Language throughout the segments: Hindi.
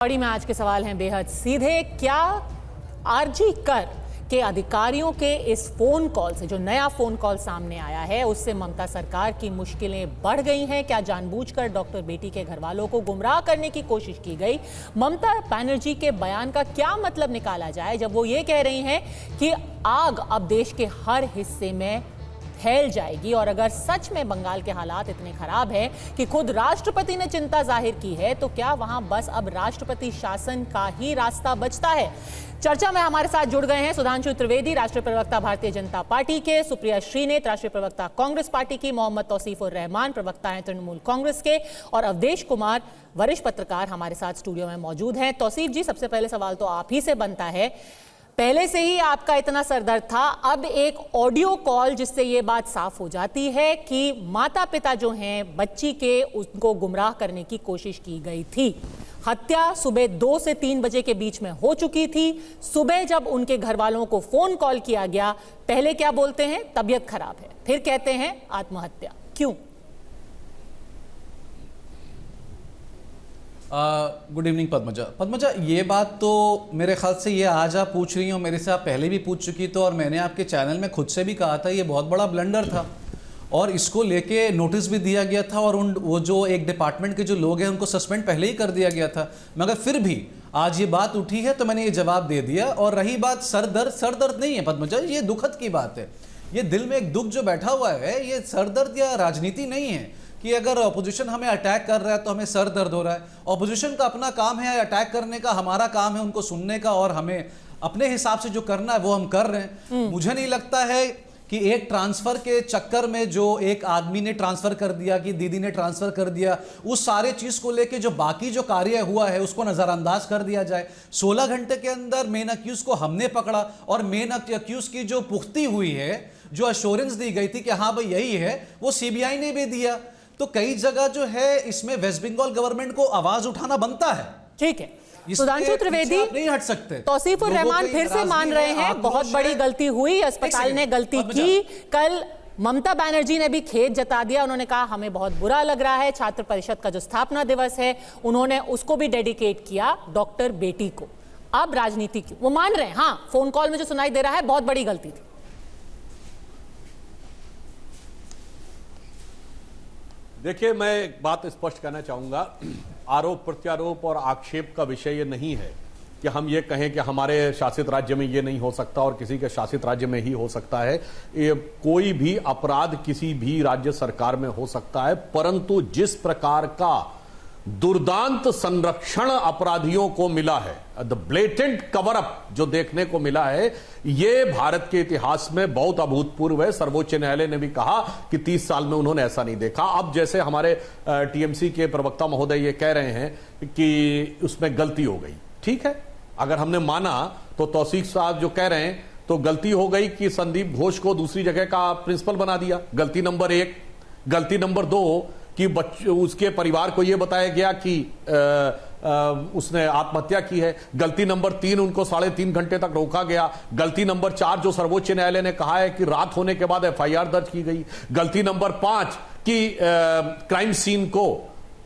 बड़ी में आज के सवाल हैं बेहद सीधे। क्या आरजी कर के अधिकारियों के इस फोन कॉल से, जो नया फोन कॉल सामने आया है, उससे ममता सरकार की मुश्किलें बढ़ गई हैं? क्या जानबूझकर डॉक्टर बेटी के घर वालों को गुमराह करने की कोशिश की गई? ममता बनर्जी के बयान का क्या मतलब निकाला जाए जब वो ये कह रही हैं कि आग अब देश के हर हिस्से में फैल जाएगी? और अगर सच में बंगाल के हालात इतने खराब हैं कि खुद राष्ट्रपति ने चिंता जाहिर की है, तो क्या वहां बस अब राष्ट्रपति शासन का ही रास्ता बचता है? चर्चा में हमारे साथ जुड़ गए हैं सुधांशु त्रिवेदी, राष्ट्रीय प्रवक्ता भारतीय जनता पार्टी के, सुप्रिया श्रीनेत, राष्ट्रीय प्रवक्ता कांग्रेस पार्टी की, मोहम्मद तौसीफुर रहमान, प्रवक्ता हैं तृणमूल कांग्रेस के, और अवधेश कुमार, वरिष्ठ पत्रकार, हमारे साथ स्टूडियो में मौजूद हैं। तौसीफ जी, सबसे पहले सवाल तो आप ही से बनता है। पहले से ही आपका इतना सरदर्द था, अब एक ऑडियो कॉल जिससे ये बात साफ हो जाती है कि माता पिता जो हैं बच्ची के, उनको गुमराह करने की कोशिश की गई थी। हत्या सुबह 2 से 3 बजे के बीच में हो चुकी थी। सुबह जब उनके घर वालों को फोन कॉल किया गया, पहले क्या बोलते हैं? तबीयत खराब है, फिर कहते हैं आत्महत्या। क्यों? गुड इवनिंग पद्मजा, ये बात तो मेरे ख्याल से ये आज आप पूछ रही हो, मेरे से आप पहले भी पूछ चुकी तो, और मैंने आपके चैनल में खुद से भी कहा था ये बहुत बड़ा ब्लंडर था और इसको लेके नोटिस भी दिया गया था और वो जो एक डिपार्टमेंट के जो लोग हैं उनको सस्पेंड पहले ही कर दिया गया था। मगर फिर भी आज ये बात उठी है तो मैंने ये जवाब दे दिया। और रही बात सरदर्द नहीं है पद्मजा, ये दुखद की बात है। ये दिल में एक दुख जो बैठा हुआ है, ये सरदर्द या राजनीति नहीं है कि अगर अपोजिशन हमें अटैक कर रहा है तो हमें सर दर्द हो रहा है। अपोजिशन का अपना काम है अटैक करने का, हमारा काम है उनको सुनने का और हमें अपने हिसाब से जो करना है वो हम कर रहे हैं। मुझे नहीं लगता है कि एक ट्रांसफर के चक्कर में जो एक आदमी ने ट्रांसफर कर दिया, कि दीदी ने ट्रांसफर कर दिया, उस सारे चीज को लेके जो बाकी जो कार्य हुआ है उसको नजरअंदाज कर दिया जाए। 16 घंटे के अंदर मेन अक्यूज को हमने पकड़ा और मेन अक्यूज की जो पुख्ती हुई है, जो अश्योरेंस दी गई थी कि हाँ भाई यही है, वो सीबीआई ने भी दिया। तो कई जगह जो है इसमें वेस्ट बंगाल गवर्नमेंट को आवाज उठाना बनता है। ठीक है, सुधांशु त्रिवेदी नहीं हट सकते। तौसीफुर रहमान फिर से मान रहे हैं बहुत बड़ी गलती हुई, अस्पताल ने गलती की। कल ममता बनर्जी ने भी खेद जता दिया, उन्होंने कहा हमें बहुत बुरा लग रहा है। छात्र परिषद का जो स्थापना दिवस है उन्होंने उसको भी डेडिकेट किया डॉक्टर बेटी को। अब राजनीति की वो मान रहे हैं, हाँ फोन कॉल में जो सुनाई दे रहा है बहुत बड़ी गलती थी। देखिए, मैं एक बात स्पष्ट करना चाहूंगा, आरोप प्रत्यारोप और आक्षेप का विषय ये नहीं है कि हम ये कहें कि हमारे शासित राज्य में ये नहीं हो सकता और किसी के शासित राज्य में ही हो सकता है। ये कोई भी अपराध किसी भी राज्य सरकार में हो सकता है, परंतु जिस प्रकार का दुर्दांत संरक्षण अपराधियों को मिला है, द ब्लेटेंट कवर अप जो देखने को मिला है, ये भारत के इतिहास में बहुत अभूतपूर्व है। सर्वोच्च न्यायालय ने भी कहा कि 30 साल में उन्होंने ऐसा नहीं देखा। अब जैसे हमारे टीएमसी के प्रवक्ता महोदय ये कह रहे हैं कि उसमें गलती हो गई, ठीक है, अगर हमने माना तो तौसीफ साहब जो कह रहे हैं तो गलती हो गई कि संदीप घोष को दूसरी जगह का प्रिंसिपल बना दिया, गलती नंबर 1। गलती नंबर 2 कि उसके परिवार को यह बताया गया कि उसने आत्महत्या की है। गलती नंबर 3 उनको 3.5 घंटे तक रोका गया। गलती नंबर 4 जो सर्वोच्च न्यायालय ने कहा है कि रात होने के बाद एफआईआर दर्ज की गई। गलती नंबर 5 कि क्राइम सीन को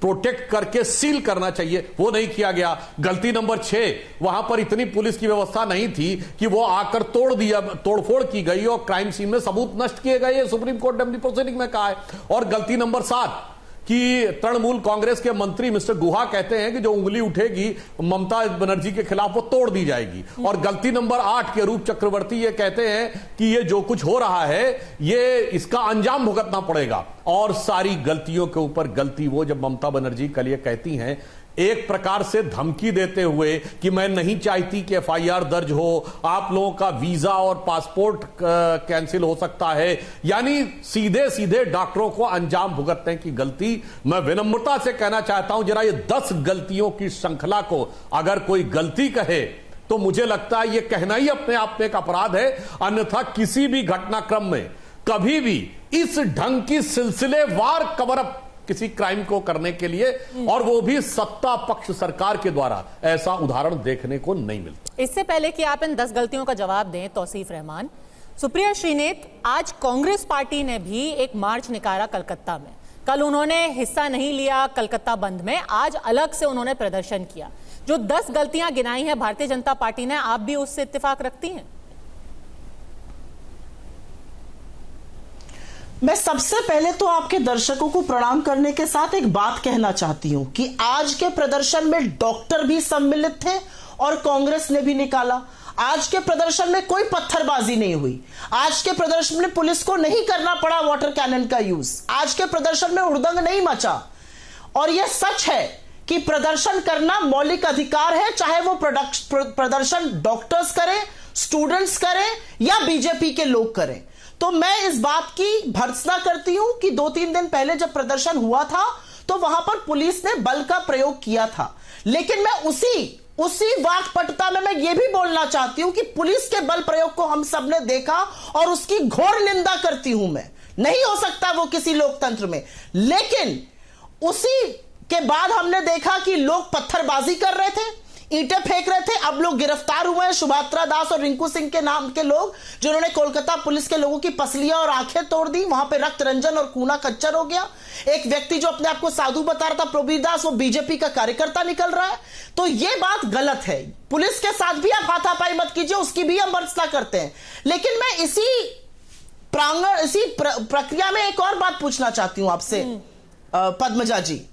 प्रोटेक्ट करके सील करना चाहिए, वो नहीं किया गया। गलती नंबर 6 वहां पर इतनी पुलिस की व्यवस्था नहीं थी कि वो आकर तोड़फोड़ की गई और क्राइम सीन में सबूत नष्ट किए गए, सुप्रीम कोर्ट ने अपनी प्रोसीडिंग में कहा है। और गलती नंबर 7 कि तृणमूल कांग्रेस के मंत्री मिस्टर गुहा कहते हैं कि जो उंगली उठेगी ममता बनर्जी के खिलाफ वो तोड़ दी जाएगी। और गलती नंबर 8 के रूप चक्रवर्ती ये कहते हैं कि ये जो कुछ हो रहा है ये इसका अंजाम भुगतना पड़ेगा। और सारी गलतियों के ऊपर गलती वो जब ममता बनर्जी कल ये कहती हैं, एक प्रकार से धमकी देते हुए कि मैं नहीं चाहती कि एफआईआर दर्ज हो, आप लोगों का वीजा और पासपोर्ट कैंसिल हो सकता है, यानी सीधे सीधे डॉक्टरों को अंजाम भुगतने की गलती। मैं विनम्रता से कहना चाहता हूं, जरा ये 10 गलतियों की श्रृंखला को अगर कोई गलती कहे तो मुझे लगता है ये कहना ही अपने आप में एक अपराध है। अन्यथा किसी भी घटनाक्रम में कभी भी इस ढंग की सिलसिलेवार कवर अप किसी क्राइम को करने के लिए, और वो भी सत्ता पक्ष सरकार के द्वारा, ऐसा उदाहरण देखने को नहीं मिलता। इससे पहले कि आप इन 10 गलतियों का जवाब दें तौसीफ रहमान, सुप्रिया श्रीनेत, आज कांग्रेस पार्टी ने भी एक मार्च निकाला कलकत्ता में। कल उन्होंने हिस्सा नहीं लिया कलकत्ता बंद में, आज अलग से उन्होंने प्रदर्शन किया। जो 10 गलतियां गिनाई हैं भारतीय जनता पार्टी ने, आप भी उससे इत्तेफाक रखती हैं? मैं सबसे पहले तो आपके दर्शकों को प्रणाम करने के साथ एक बात कहना चाहती हूं कि आज के प्रदर्शन में डॉक्टर भी सम्मिलित थे और कांग्रेस ने भी निकाला। आज के प्रदर्शन में कोई पत्थरबाजी नहीं हुई। आज के प्रदर्शन में पुलिस को नहीं करना पड़ा वाटर कैनन का यूज। आज के प्रदर्शन में हुड़दंग नहीं मचा। और यह सच है कि प्रदर्शन करना मौलिक अधिकार है, चाहे वो प्रदर्शन डॉक्टर्स करें, स्टूडेंट्स करें या बीजेपी के लोग करें। तो मैं इस बात की भर्त्सना करती हूं कि 2-3 दिन पहले जब प्रदर्शन हुआ था तो वहां पर पुलिस ने बल का प्रयोग किया था, लेकिन मैं उसी वाक्पटुता में मैं ये भी बोलना चाहती हूं कि पुलिस के बल प्रयोग को हम सबने देखा और उसकी घोर निंदा करती हूं मैं। नहीं हो सकता वो किसी लोकतंत्र में। लेकिन उसी के बाद हमने देखा कि लोग पत्थरबाजी कर रहे थे, ईंटें फेंक रहे थे। अब लोग गिरफ्तार हुए हैं, सुभात्रा दास और रिंकू सिंह के नाम के लोग, जिन्होंने कोलकाता पुलिस के लोगों की पसलियां और आंखें तोड़ दी। वहां पे रक्त रंजन और खूना खच्चर हो गया। एक व्यक्ति जो अपने आप को साधु बता रहा था, प्रवीर दास, वो बीजेपी का कार्यकर्ता निकल रहा है। तो ये बात गलत है। पुलिस के साथ भी आप हाथापाई मत कीजिए, उसकी भी हम भर्त्सना करते हैं। लेकिन मैं इसी प्रक्रिया में एक और बात पूछना चाहती हूं आपसे पद्मजा जी।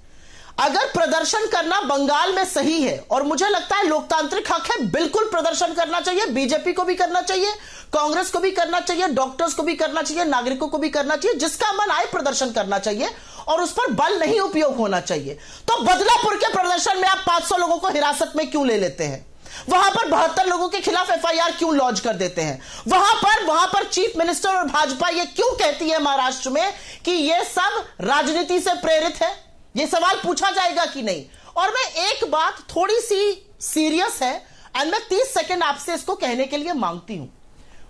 अगर प्रदर्शन करना बंगाल में सही है, और मुझे लगता है लोकतांत्रिक हक है, बिल्कुल प्रदर्शन करना चाहिए। बीजेपी को भी करना चाहिए, कांग्रेस को भी करना चाहिए, डॉक्टर्स को भी करना चाहिए, नागरिकों को भी करना चाहिए। जिसका मन आए प्रदर्शन करना चाहिए और उस पर बल नहीं उपयोग होना चाहिए। तो बदलापुर के प्रदर्शन में आप 500 लोगों को हिरासत में क्यों ले लेते हैं? वहां पर 72 लोगों के खिलाफ एफआईआर क्यों लॉन्च कर देते हैं? वहां पर चीफ मिनिस्टर और भाजपा ये क्यों कहती है महाराष्ट्र में कि यह सब राजनीति से प्रेरित है? यह सवाल पूछा जाएगा कि नहीं? और मैं एक बात थोड़ी सी सीरियस है एंड मैं 30 सेकंड आपसे इसको कहने के लिए मांगती हूं।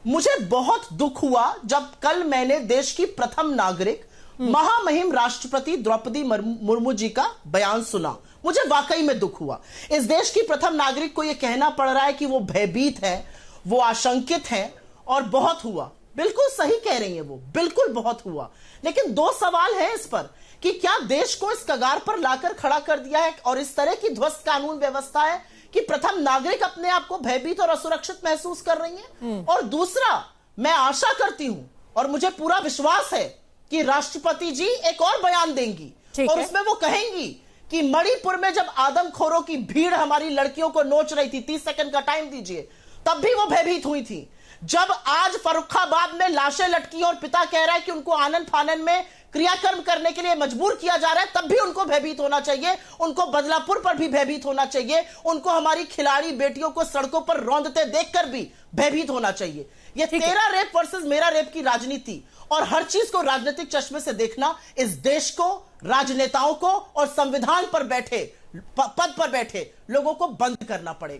मुझे बहुत दुख हुआ जब कल मैंने देश की प्रथम नागरिक महामहिम राष्ट्रपति द्रौपदी मुर्मू जी का बयान सुना। मुझे वाकई में दुख हुआ। इस देश की प्रथम नागरिक को यह कहना पड़ रहा है कि वो भयभीत है, वो आशंकित है, और बहुत हुआ। बिल्कुल सही कह रही है वो, बिल्कुल बहुत हुआ। लेकिन 2 सवाल है इस पर कि क्या देश को इस कगार पर लाकर खड़ा कर दिया है और इस तरह की ध्वस्त कानून व्यवस्था है कि प्रथम नागरिक अपने आप को भयभीत और असुरक्षित महसूस कर रही हैं? और दूसरा, मैं आशा करती हूं और मुझे पूरा विश्वास है कि राष्ट्रपति जी एक और बयान देंगी और उसमें वो कहेंगी कि मणिपुर में जब आदमखोरों की भीड़ हमारी लड़कियों को नोच रही थी, 30 सेकंड का टाइम दीजिए, तब भी वो भयभीत हुई थी। जब आज फर्रुखाबाद में लाशें लटकी और पिता कह रहा है कि उनको आनन फानन में क्रियाकर्म करने के लिए मजबूर किया जा रहा है, तब भी उनको भयभीत होना चाहिए। उनको बदलापुर पर भी भयभीत होना चाहिए। उनको हमारी खिलाड़ी बेटियों को सड़कों पर रौंदते देखकर भी भयभीत होना चाहिए। ये तेरा रेप वर्सेस मेरा रेप की राजनीति और हर चीज को राजनीतिक चश्मे से देखना इस देश को, राजनेताओं को और संविधान पर बैठे, पद पर बैठे लोगों को बंद करना पड़ेगा।